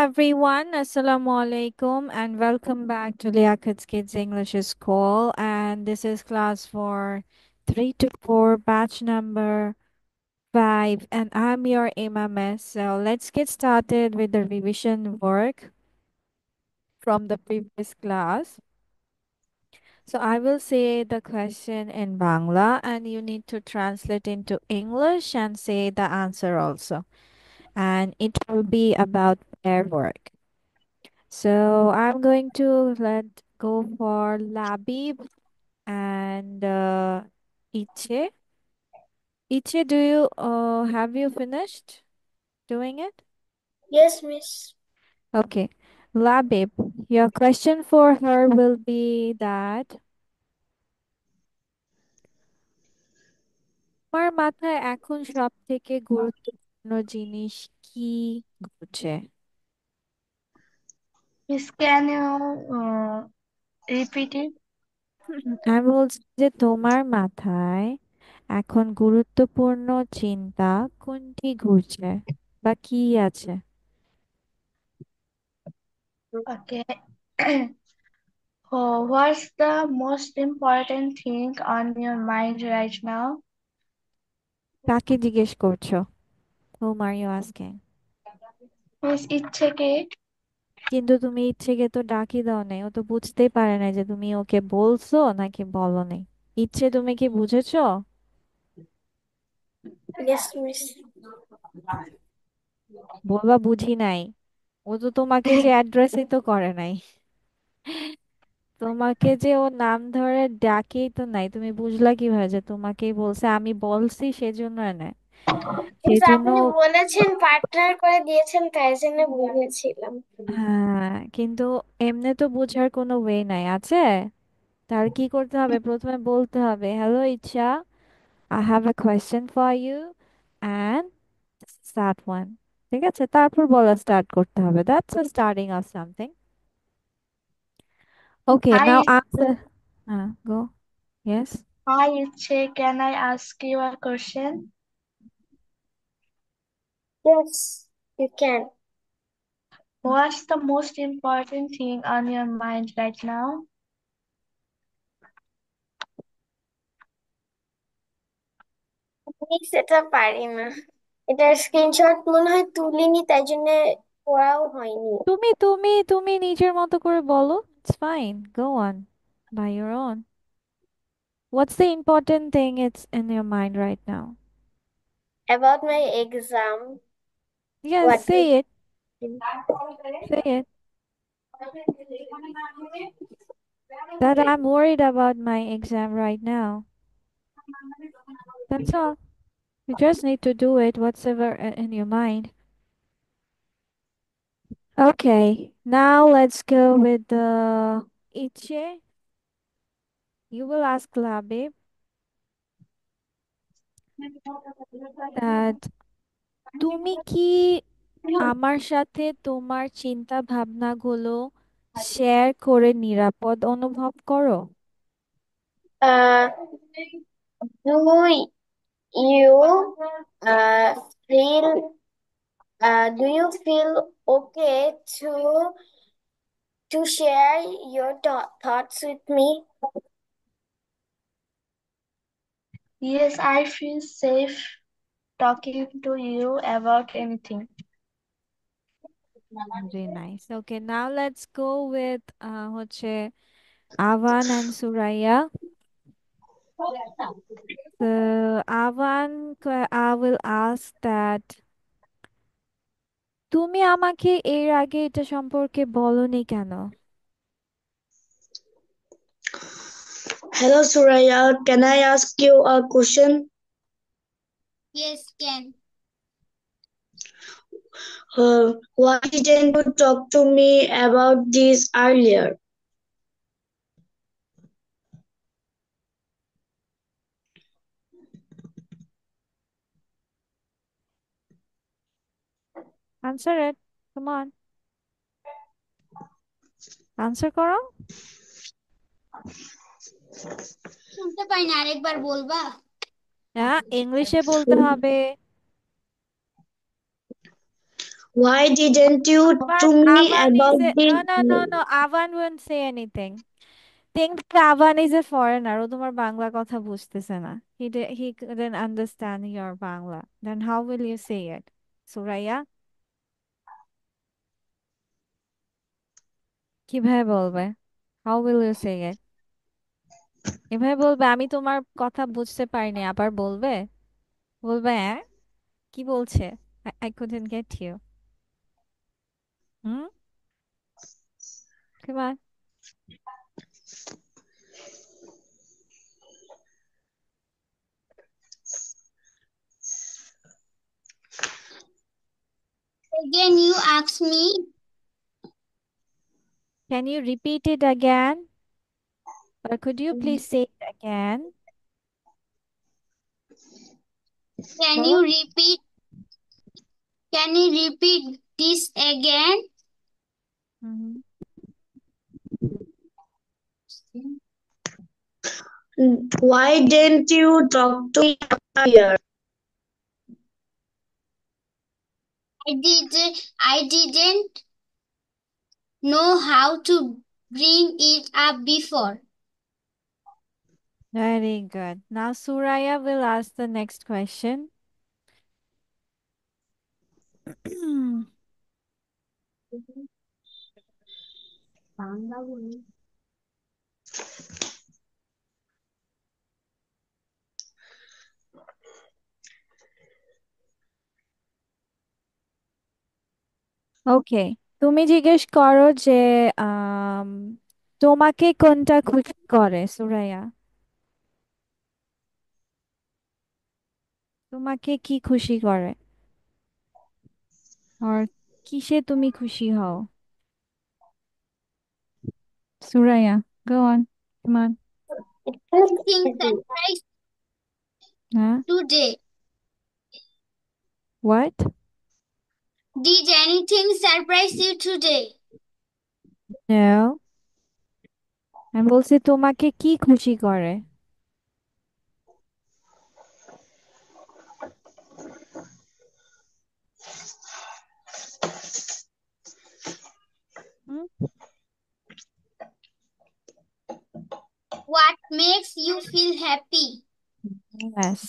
everyone, Assalamu alaikum, and welcome back to Liakat's Kids English School. And this is class for 3 to 4, batch number 5, and I'm your Imam. So let's get started with the revision work from the previous class. So I will say the question in Bangla, and you need to translate into English and say the answer also. And it will be about pair work. So I'm going to let go for Labib and Iche. Iche, do you have you finished doing it? Yes, miss. Okay. Labib, your question for her will be that তোমার মাথায় এখন সব থেকে গুরুত্বপূর্ণ জিনিস কি ঘটছে? Miss, can you repeat it? আমি বলছি যে তোমার মাথায় এখন গুরুত্বপূর্ণ চিন্তা কোনটি ঘুরছে বা কি আছে? Okay. Oh, what's the most important thing on your mind right now? কাকে জিজ্ঞেস করছো? Whom are you asking? Miss, ইচ্ছেকে কিন্তু তুমি ইচ্ছেকে তো ডাকি দাও নাই, ও তো বুঝতেই পারে না যে তুমি ওকে বলছো নাকি বলো নাই। ইচ্ছে তুমি কি বুঝেছো? Yes, miss. বলবা বুঝি নাই। ও তো তোমাকে যে অ্যাড্রেসই তো করে নাই, তোমাকে যে ও নাম ধরে ডাকেই তো নাই, তুমি বুঝলা কিভাবে যে তোমাকেই বলছে? আমি বলছি সেজন্য না, মিস, সেজন্য। আপনি বলেছেন পার্টনার করে দিয়েছেন তাই জন্য বুঝেছিলাম। হ্যাঁ, কিন্তু এমনি তো বোঝার কোনো ওয়ে নাই আছে। তাহলে কি করতে হবে? প্রথমে বলতে হবে, হ্যালো ইচ্ছা, I have a question for you and start one. ঠিক আছে, তারপর বলা স্টার্ট করতে হবে। That's a starting of something. Okay, now Hi, answer. Go. Yes. hi, Iচ্ছে. Can I ask you a question? Yes, you can. What's the most important thing on your mind right now? আমি সেটা পারি না। এটার screenshot মনে হয় তুলিনি তাই জন্য পড়াও হয়নি। তুমি নিজের মতো করে বলো। It's fine. Go on by your own. What's the important thing it's in your mind right now? About my exam, Yes, what do you say it. think? Say it. That I'm worried about my exam right now. That's all. You just need to do it, whatsoever in your mind. Okay, now let's go with the Iche. You will ask Labib that তুমি কি আমার সাথে তোমার চিন্তা ভাবনাগুলো share করে নিরাপদ অনুভব করো? Uh, do you uh, feel do you feel okay to share your thoughts with me? Yes, I feel safe talking to you about anything. Very nice. Okay, now let's go with হচ্ছে Avan and Suraya. So Avan, I will ask that তুমি আমাকে এর আগে এটা সম্পর্কে বলনি কেন? Hello Suraya, can I ask you a question? Yes, can. Why didn't you talk to me about this earlier? Answer it. Come on. Answer করো। শুনতে পাই না, আরেকবার বলবা? হ্যাঁ, ইংলিশে বলতে হবে। Why didn't you talk But to me Avan is about a this? no. Avan won't say anything. Think that Avan is a foreigner. ও তোমার বাংলা কথা বুঝতেছে না. He couldn't understand your Bangla. Then how will you say it? Suraya, কিভাবে বলবে? How will you say it? এভাবে বলবে আমি তোমার কথা বুঝতে পারিনি আবার বলবে? বলবে হ্যাঁ? কি বলছে? I couldn't get you. Hmm? Come on. Again, you ask me. Can you repeat it again? Or could you please say it again? Can বলো। you repeat? Can you repeat this again? Hmm. Why didn't you talk to me earlier? I didn't know how to bring it up before. Very good. Now Suraya will ask the next question. ওকে, তুমি জিজ্ঞেস করো যে আম, তোমাকে কোনটা খুশি করে সুরাইয়া? তোমাকে কি খুশি করে? আর কিসে তুমি খুশি হও? Suraiya, go on, come on. Anything surprise হ্যাঁ, today? what? Did anything surprise you today? No, আমি বলছি তোমাকে কি খুশি করে? হুম? What makes you feel happy? Yes,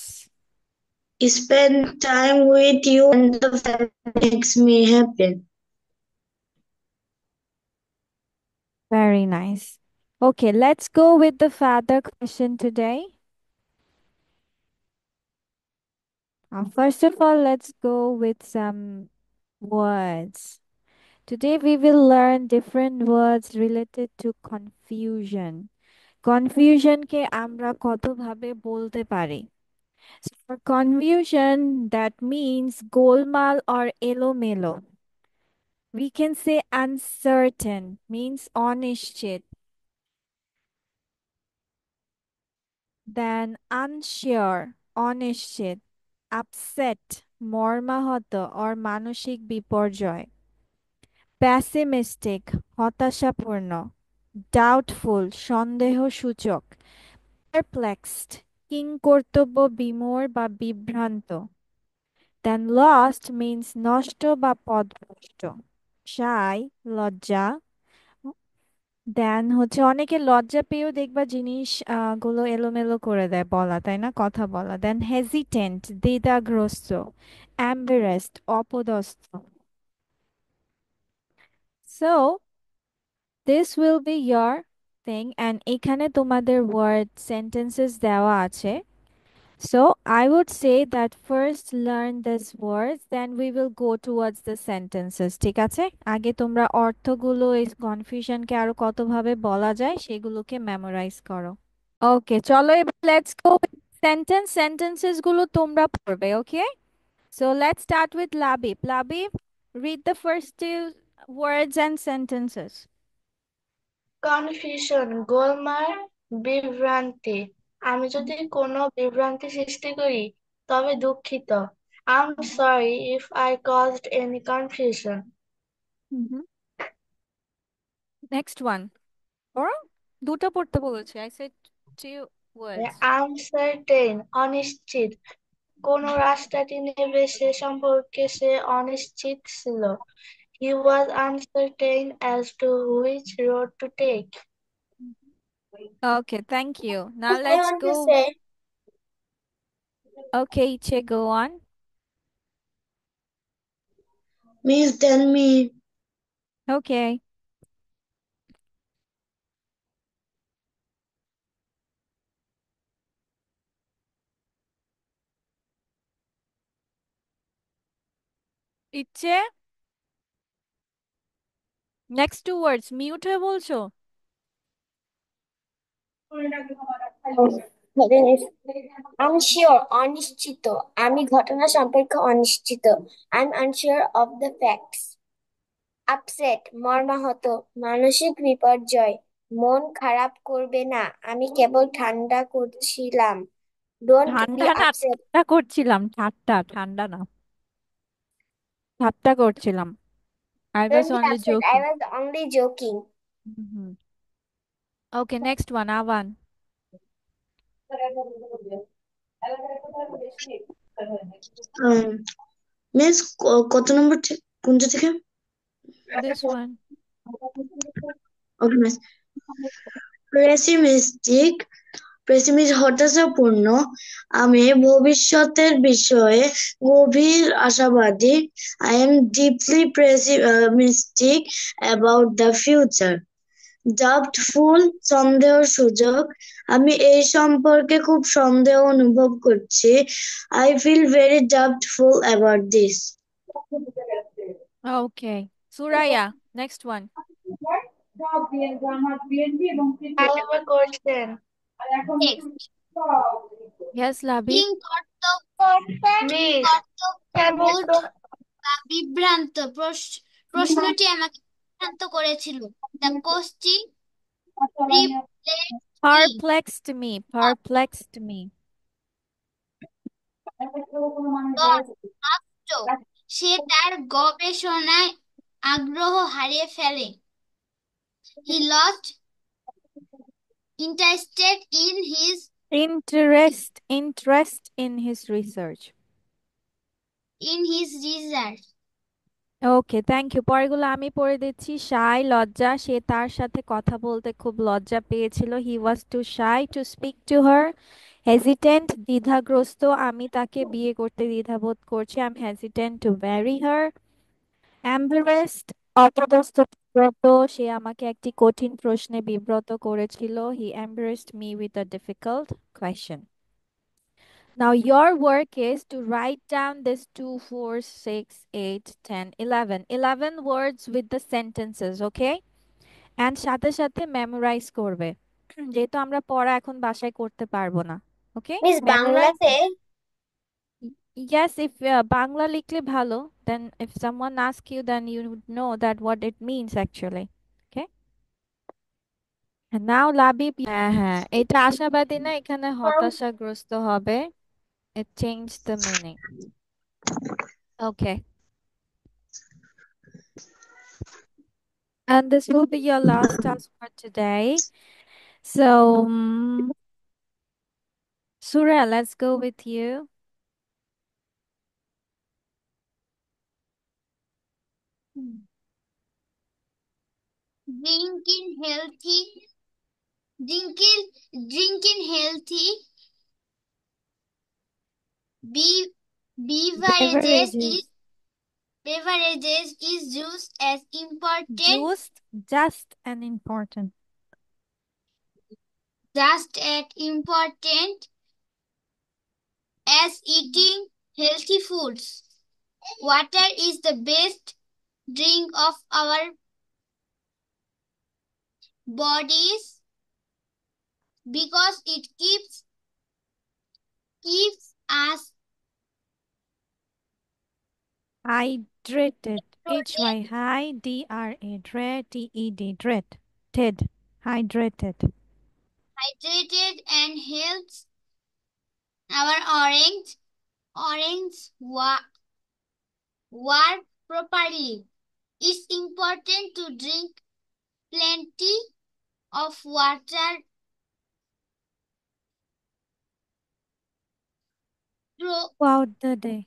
Spend time with you and the family makes me happy. very nice. Okay, let's go with the father question today. First of all, let's go with some words. Today we will learn different words related to confusion. Confusion কে আমরা কতভাবে বলতে পারি? So for confusion, that means Golmaal or এলোমেলো. We can say uncertain means অনিশ্চিত. Then unsure অনিশ্চিত. Upset মর্মাহত or মানসিক বিপর্যয়. Pessimistic হতাশাপূর্ণ. Doubtful সন্দেহসূচক. Perplexed কিংকর্তব্য বিমূঢ় বা বিভ্রান্ত। Then lost means নষ্ট বা পথভ্রষ্ট। Shy লজ্জা। দেন হচ্ছে অনেকে লজ্জা পেয়েও দেখবা জিনিস গুলো এলোমেলো করে দেয় বলা, তাই না, কথা বলা। দেন হেজিটেন্ট দ্বিধাগ্রস্ত। Embarrassed অপদস্থ। So this will be your thing and এখানে তোমাদের word sentences দেওয়া আছে. So I would say that first learn these words, then we will go towards the sentences. ঠিক আছে? আগে তোমরা অর্থগুলো এই কনফিউশনকে আরো কতভাবে বলা যায় সেগুলোকে মেমোরাইজ করো। ওকে, চলো এবার লেটস গো সেন্টেন্স। সেন্টেন্সেস গুলো তোমরা পড়বে, ওকে? So let's start with Labib. Labib, read the first two words and sentences. Confusion গোলমাল বিভ্রান্তি আমি যদি কোনো বিভ্রান্তি সৃষ্টি করি তবে দুঃখিত I'm sorry if I caused any confusion. Mm-hmm. Next one. পড়ো, দুটো পড়তে বলেছে। I said two words. Uncertain অনিশ্চিত কোন রাস্তাটি নেবে সে সম্পর্কে সে অনিশ্চিত ছিল। He was uncertain as to which road to take. Okay, thank you. Now I let's want to go. say, Okay, Iche, go on. Miss, tell me. Okay. Iche, next two words. Mute হয়ে বলছো? unsure, অনিশ্চিত। আমি ঘটনা সম্পর্কে অনিশ্চিত। I'm unsure of the facts. Upset, মর্মাহত, মানসিক বিপর্যয়। মন খারাপ করবে না, আমি কেবল ঠান্ডা করছিলাম। ডোন্ট বি ঠান্ডা না, আপসেট। ঠাট্টা করছিলাম। ঠাট্টা, ঠান্ডা না। ঠাট্টা করছিলাম। I was Don't be only upset. I joking. was only joking. Okay, next one, Avan. Miss কত নম্বর কোনটা থেকে? This one. Okay miss. Pessimist হতাশাপূর্ণ। আমি ভবিষ্যতের বিষয়ে গভীর আশাবাদী। I am deeply pessimistic about the future. Doubtful, সন্দেহ সুযোগ। আমি এই সম্পর্কে খুব সন্দেহ অনুভব করছি। I feel very doubtful about this. Okay. Suraya, next one. I have a question. Next, Yes, Labi. being Miss, অদ্ভুত বা বিভ্রান্ত প্রশ্নটি আমাকে বিভ্রান্ত করেছিল। The question perplexed me. Perplexed me. সে তার গবেষণায় আগ্রহ হারিয়ে ফেলে। He lost interested in his Interest in his research. research. Okay, thank you. পরেরগুলো আমি পড়ে দিচ্ছি। শাই, লজ্জা। সে তার সাথে কথা বলতে খুব লজ্জা পেয়েছিল। He was too shy to speak to her. Hesitant, দ্বিধাগ্রস্ত। আমি তাকে বিয়ে করতে দ্বিধাবোধ করছি। I am hesitant to marry her. Embarrassed, অপদস্থ, বিব্রত। সে আমাকে একটি কঠিন প্রশ্নে বিব্রত করেছিল। He embarrassed me with a difficult question. Now your work is to write down this 2, 4, 6, 8, 10, 11. 11 words with the sentences, okay? And সাথে সাথে memorize করবে। যেহেতু আমরা পড়া এখন বাসায় করতে পারবো না। Okay? Miss Memorize. বাংলাতে Yes, if বাংলা লিখলে ভালো, then if someone asks you, then you would know that what it means actually. Okay? And now Labib, হ্যাঁ, এটা আশাবাদী না, এখানে হতাশাগ্রস্ত হবে। It changed the meaning. Okay. And this will be your last task for today. So, Surya, let's go with you. Drinking healthy, drinking healthy beverages Beverages. is just as important Just and important. as eating healthy foods. Water is the best drink of our bodies because it keeps us Hydrated. H-Y, high, D-R-A, dred, T-E-D, dred. Ted. Hydrated. hydrated and helps our orange work properly. It's important to drink plenty of water Throughout the day.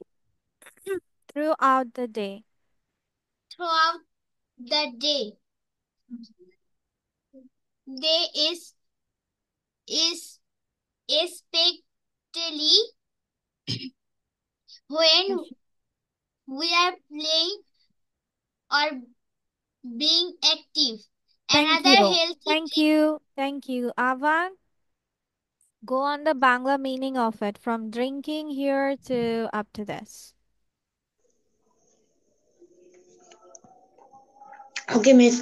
Throughout the day. throughout the day. Day is especially when we are playing or being active. Thank Another you. healthy Thank drink. you. Thank you. Avan, go on the Bangla meaning of it from drinking here to up to this. Okay, miss.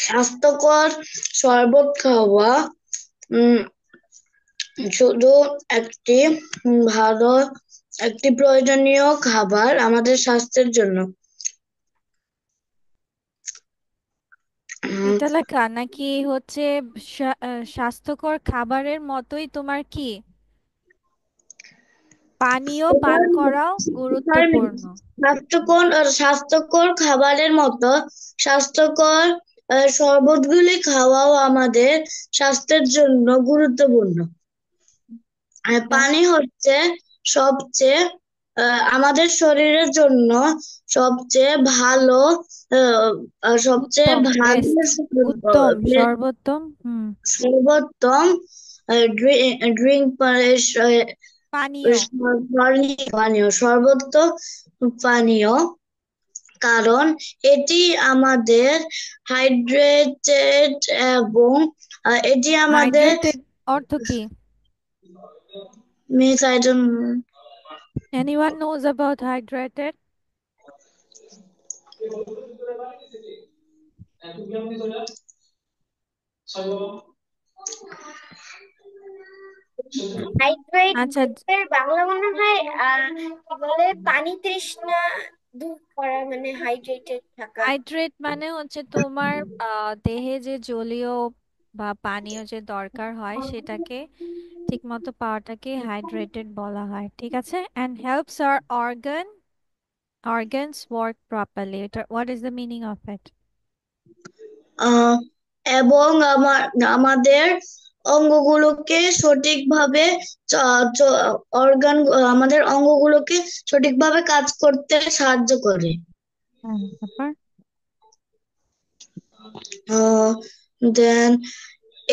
স্বাস্থ্যকর শরবত খাওয়া শুধু ভালো একটি প্রয়োজনীয় খাবার আমাদের স্বাস্থ্যের জন্য। এটা লেখা নাকি হচ্ছে স্বাস্থ্যকর খাবারের মতোই তোমার কি পানীয় পান করাও গুরুত্বপূর্ণ। স্বাস্থ্যকর খাবারের মতো স্বাস্থ্যকর শরবতগুলি খাওয়াও আমাদের স্বাস্থ্যের জন্য গুরুত্বপূর্ণ। পানি হচ্ছে সবচেয়ে আমাদের শরীরের জন্য সবচেয়ে ভালো উত্তম সর্বোত্তম ড্রিঙ্ক পানীয় সর্বোত্তম পানীয়, কারণ এটি আমাদের হাইড্রেটেড এবং এটি আমাদের অর্থ কি? Miss, I don't know. Anyone knows about hydrated? আচ্ছা, বাংলা মনে হয় কি বলে পানি তৃষ্ণা দূর করা, মানে হাইড্রেটেড থাকা। হাইড্রেট মানে হচ্ছে তোমার দেহে যে জলীয় বা পানীয় যে দরকার হয় সেটাকে ঠিকমতো পাওয়াটাকে হাইড্রেটেড বলা হয়, ঠিক আছে? and helps our organs work properly. What is the meaning of it? এবং আমাদের অঙ্গগুলোকে সঠিকভাবে আমাদের অঙ্গগুলোকে সঠিকভাবে কাজ করতে সাহায্য করে। দেন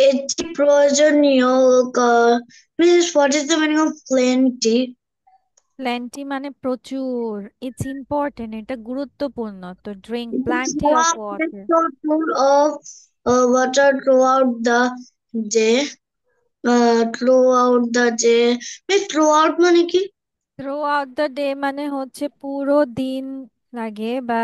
এটি প্রয়োজনীয়। Miss, what is the meaning of plenty? Plenty মানে প্রচুর, ইটস ইম্পর্টেন্ট, এটা গুরুত্বপূর্ণ। তো drink plenty of water throughout the day. Throughout the day, miss throughout মানে কি? থ্রুআউট দ্য ডে মানে হচ্ছে পুরো দিন লাগে, বা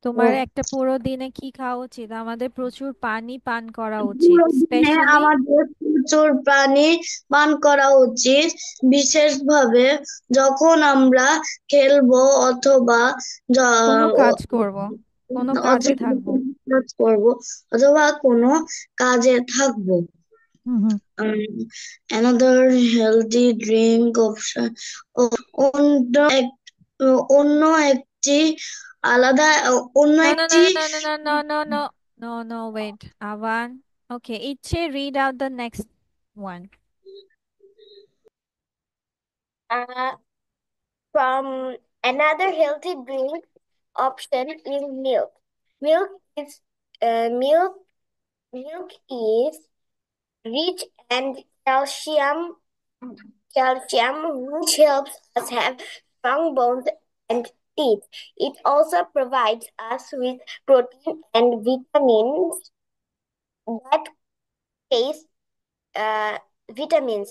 তোমার একটা পুরো দিনে কি খাওয়া উচিত? আমাদের প্রচুর পানি পান করা উচিত, স্পেশালি আমাদের প্রচুর পানি পান করা উচিত, বিশেষভাবে যখন আমরা খেলবো অথবা কোনো কাজ করব, কোনো কাজে থাকবো। অথবা কোনো কাজে থাকবো। Another healthy drink option অন্য একটি আলাদা অন্য একটি no wait Avan, okay, Iche, read out the next one. From another healthy drink option is milk. Milk is milk is rich and calcium, which helps us have strong bones and teeth. It also provides us with protein and vitamins that taste vitamins.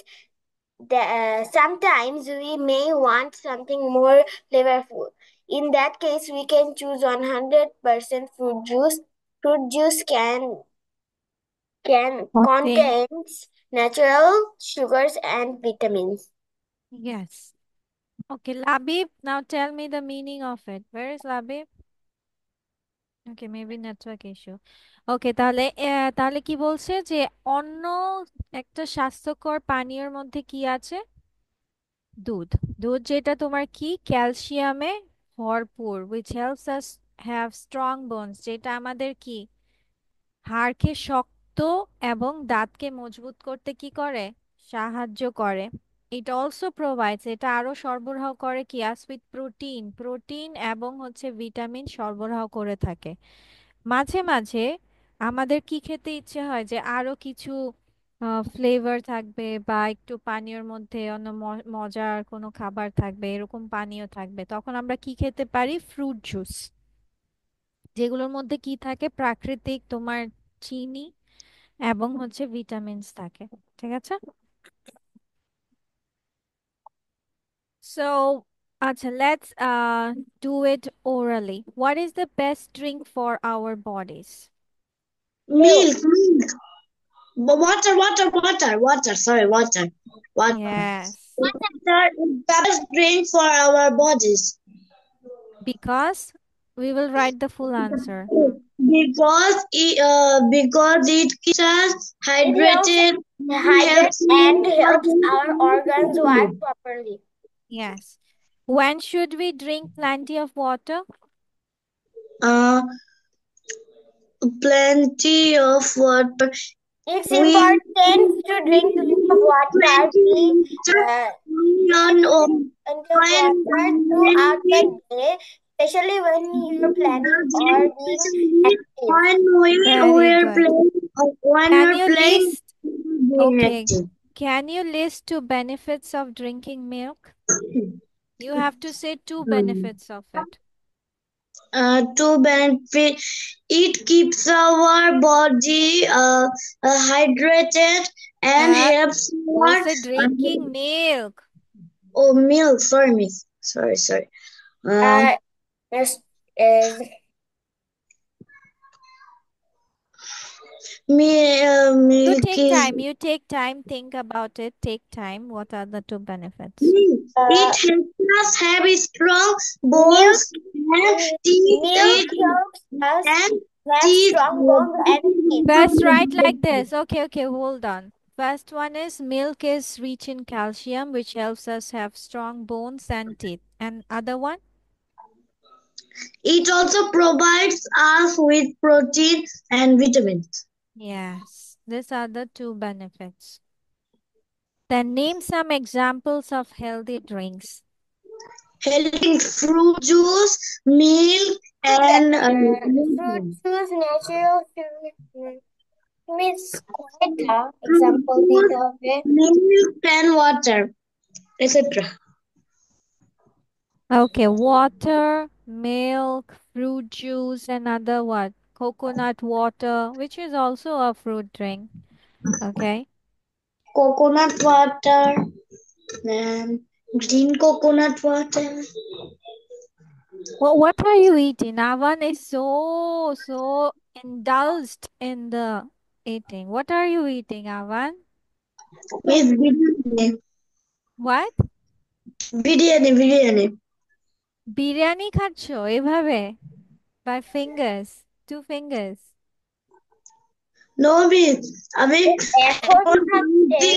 Sometimes we may want something more flavorful. In that case, we can choose 100% fruit juice. Fruit juice contains natural sugars and vitamins. Yes. Okay, Labib, now tell me the meaning of it. Where is Labib? Okay, maybe network issue. Okay, তাহলে কি বলছে যে অন্য একটা স্বাস্থ্যকর পানীয়ের মধ্যে কি আছে? দুধ। দুধ যেটা তোমার কি ক্যালসিয়ামে ভরপুর, which helps us have strong bones, যেটা আমাদের কি হাড়কে শক্ত এবং দাঁতকে মজবুত করতে কি করে? সাহায্য করে। ইট অলসো প্রোভাইডস, এটা আরো সরবরাহ করে কি আস উইথ প্রোটিন, প্রোটিন এবং হচ্ছে ভিটামিন সরবরাহ করে থাকে। মাঝে মাঝে আমাদের কি খেতে ইচ্ছে হয় যে আরো কিছু ফ্লেভার থাকবে বা একটু পানীয়র মধ্যে অন্য মজার কোনো খাবার থাকবে, এরকম পানীয় থাকবে, তখন আমরা কি খেতে পারি? ফ্রুট জুস, যেগুলোর মধ্যে কি থাকে? প্রাকৃতিক তোমার চিনি এবং হচ্ছে ভিটামিনস থাকে। ঠিক আছে। সো আচ্ছা, let's do it orally. What is the best drink for our bodies? Milk, milk. Water. Sorry, water. Water. Yes, Water is the best drink for our bodies because we will write the full answer. because it keeps us It helps hydrated and hydrate helps and in helps our organs work organs. properly. Yes. When should we drink plenty of water? Uh, Plenty of water. It's We important to drink lots of water. plenty We on plenty of water throughout the day, especially when you're planning or being active. when Very we're good. playing when Can we're you playing list? being Okay. active. Can you list two benefits of drinking milk? You have to say two benefits of it. To benefit, it keeps our body hydrated and helps our Also drinking milk. oh milk. Sorry, miss. Sorry. Uh, yes, You Milk take is time. You take time. Think about it. Take time. What are the two benefits? it helps us have strong milk bones and teeth. milk It helps us and have teeth. strong bones and teeth. First, write like this. Okay, hold on. First one is milk is rich in calcium, which helps us have strong bones and teeth. And other one? It also provides us with protein and vitamins. Yes, these are the two benefits. Then name some examples of healthy drinks. Helping fruit juice, milk, and Fruit juice, natural fruit. It's quite a fruit example with juice, milk, and water, etc. Okay, water, milk, fruit juice, and other what? Coconut water, which is also a fruit drink. Okay. Coconut water and green coconut water. Well, what are you eating? Avan is so indulged in the eating. What are you eating, Avan? Miss biryani. What? Biryani. Biryani খাচ্ছো এভাবে? By fingers, two fingers. No, miss. আমি এখন এখন খাচ্ছে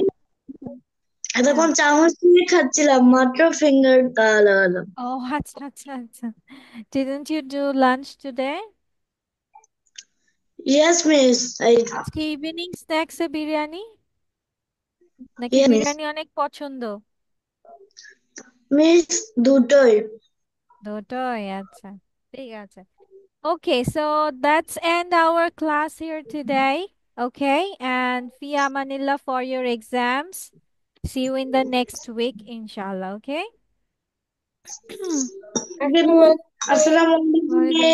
এতক্ষণ চামচ দিয়ে খাচ্ছিলাম মাত্র ফিঙ্গার লাগালাম। Oh, আচ্ছা. Didn't you do lunch today? Yes, miss. আজকে ইভিনিং স্ন্যাক্সে বিরিয়ানি? নাকি Yes, miss. বিরিয়ানি অনেক পছন্দ? মিস দুটোই। দুটোই, আচ্ছা, ঠিক আছে। Okay, so that's end our class here today. Okay, and fi amanillah for your exams. See you in the next week, inshallah. Okay. আসসালামু আলাইকুম। Walaikum